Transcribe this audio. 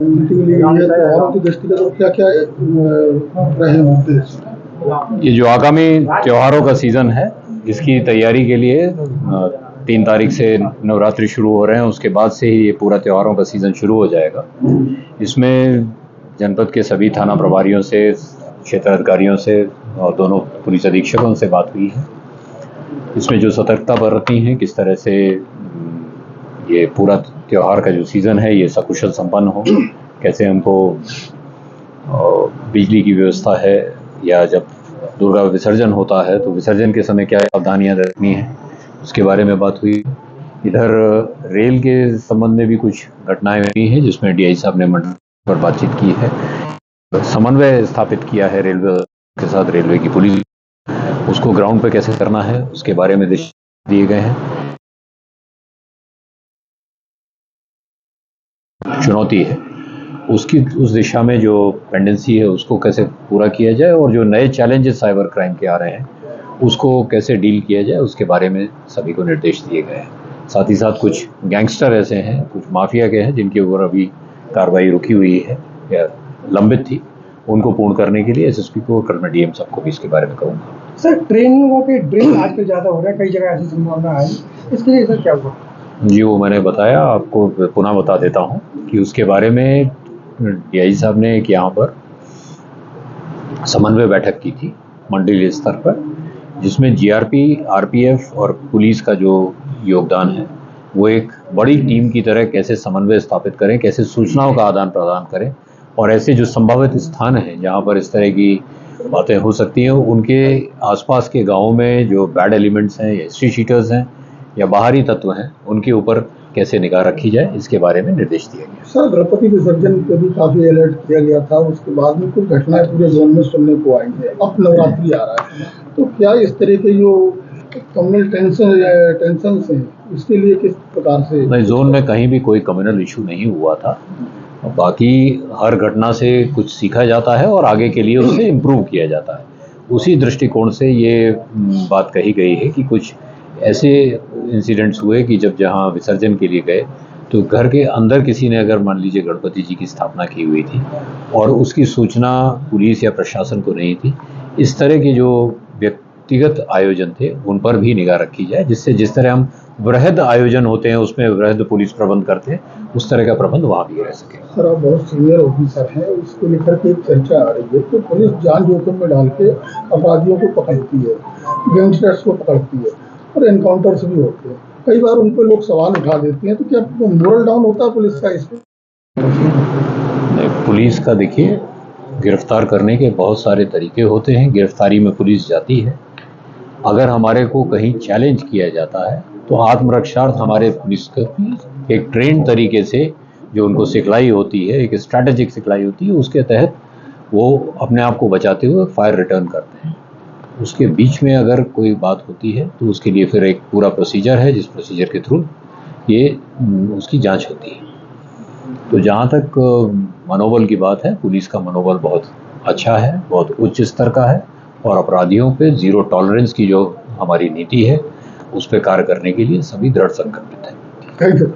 त्योहारों की दृष्टि से क्या क्या रहे उद्देश्य? ये जो आगामी त्योहारों का सीज़न है, इसकी तैयारी के लिए 3 तारीख से नवरात्रि शुरू हो रहे हैं। उसके बाद से ही ये पूरा त्योहारों का सीज़न शुरू हो जाएगा। इसमें जनपद के सभी थाना प्रभारियों से, क्षेत्राधिकारियों से और दोनों पुलिस अधीक्षकों से बात हुई है। इसमें जो सतर्कता बरतनी है, किस तरह से ये पूरा त्योहार का जो सीज़न है ये सकुशल संपन्न हो, कैसे हमको बिजली की व्यवस्था है, या जब दुर्गा विसर्जन होता है तो विसर्जन के समय क्या सावधानियां रखनी है, उसके बारे में बात हुई। इधर रेल के संबंध में भी कुछ घटनाएं हुई हैं जिसमें डीआई साहब ने मंडल पर बातचीत की है, समन्वय स्थापित किया है रेलवे के साथ, रेलवे की पुलिस उसको ग्राउंड पे कैसे करना है उसके बारे में दिशा दिए गए हैं। चुनौती है उस दिशा में जो पेंडेंसी है उसको कैसे पूरा किया जाए, और जो नए चैलेंजेस साइबर क्राइम के आ रहे हैं उसको कैसे डील किया जाए, उसके बारे में सभी को निर्देश दिए गए हैं। साथ ही साथ कुछ गैंगस्टर ऐसे हैं, कुछ माफिया के हैं जिनके ऊपर अभी कार्रवाई रुकी हुई है या लंबित थी, उनको पूर्ण करने के लिए एसएसपी को, कल मैं डीएम साहब को भी इसके बारे में कहूँगा। सर, ट्रेनिंगों के ड्रिल आजकल ज़्यादा हो रहा है, कई जगह ऐसी संभावना है, इसके लिए सर क्या हुआ? जी, वो मैंने बताया, आपको पुनः बता देता हूँ कि उसके बारे में डीआई साहब ने एक यहाँ पर समन्वय बैठक की थी मंडलीय स्तर पर, जिसमें जीआरपी, आरपीएफ और पुलिस का जो योगदान है वो एक बड़ी टीम की तरह कैसे समन्वय स्थापित करें, कैसे सूचनाओं का आदान प्रदान करें, और ऐसे जो संभावित स्थान हैं जहाँ पर इस तरह की बातें हो सकती हैं, उनके आसपास के गाँवों में जो बैड एलिमेंट्स हैं या हिस्ट्री शीटर्स हैं या बाहरी तत्व हैं, उनके ऊपर कैसे निगाह रखी जाए, इसके बारे में निर्देश दिया गया। सर, गणपति विसर्जन पे भी काफी अलर्ट किया गया था, उसके बाद में कुछ घटनाएं पूरे जोन में सुनने को आई है। अब नवरात्रि आ रहा है, तो क्या इस तरह के जो कम्युनल टेंशन हैं, इसके लिए किस प्रकार से? नहीं, जोन में कहीं भी कोई कम्युनल इशू नहीं हुआ था। बाकी हर घटना से कुछ सीखा जाता है और आगे के लिए उससे इम्प्रूव किया जाता है। उसी दृष्टिकोण से ये बात कही गई है कि कुछ ऐसे इंसिडेंट्स हुए कि जब जहाँ विसर्जन के लिए गए तो घर के अंदर किसी ने अगर मान लीजिए गणपति जी की स्थापना की हुई थी और उसकी सूचना पुलिस या प्रशासन को नहीं थी, इस तरह के जो व्यक्तिगत आयोजन थे उन पर भी निगाह रखी जाए, जिससे जिस तरह हम वृहद आयोजन होते हैं उसमें वृहद पुलिस प्रबंध करते हैं, उस तरह का प्रबंध वहाँ भी रह सके। सर, आप बहुत सीनियर ऑफिसर हैं, उसको लेकर के एक चर्चा आ रही है तो पुलिस जान जोखिम में डाल के अपराधियों को पकड़ती है, गैंगस्टर्स को पकड़ती है और एनकाउंटर्स भी होते हैं। कई बार उन पर लोग सवाल उठा देते हैं, तो क्या मोरल डाउन होता है पुलिस का इसमें? पुलिस का देखिए, गिरफ्तार करने के बहुत सारे तरीके होते हैं, गिरफ्तारी में पुलिस जाती है। अगर हमारे को कहीं चैलेंज किया जाता है तो आत्मरक्षार्थ हमारे पुलिस को एक ट्रेन तरीके से जो उनको सिखलाई होती है, एक स्ट्रैटेजिक सिखलाई होती है, उसके तहत वो अपने आप को बचाते हुए फायर रिटर्न करते हैं। उसके बीच में अगर कोई बात होती है तो उसके लिए फिर एक पूरा प्रोसीजर है, जिस प्रोसीजर के थ्रू ये उसकी जांच होती है। तो जहाँ तक मनोबल की बात है, पुलिस का मनोबल बहुत अच्छा है, बहुत उच्च स्तर का है, और अपराधियों पे जीरो टॉलरेंस की जो हमारी नीति है उस पर कार्य करने के लिए सभी दृढ़ संकल्पित हैं। Thank you.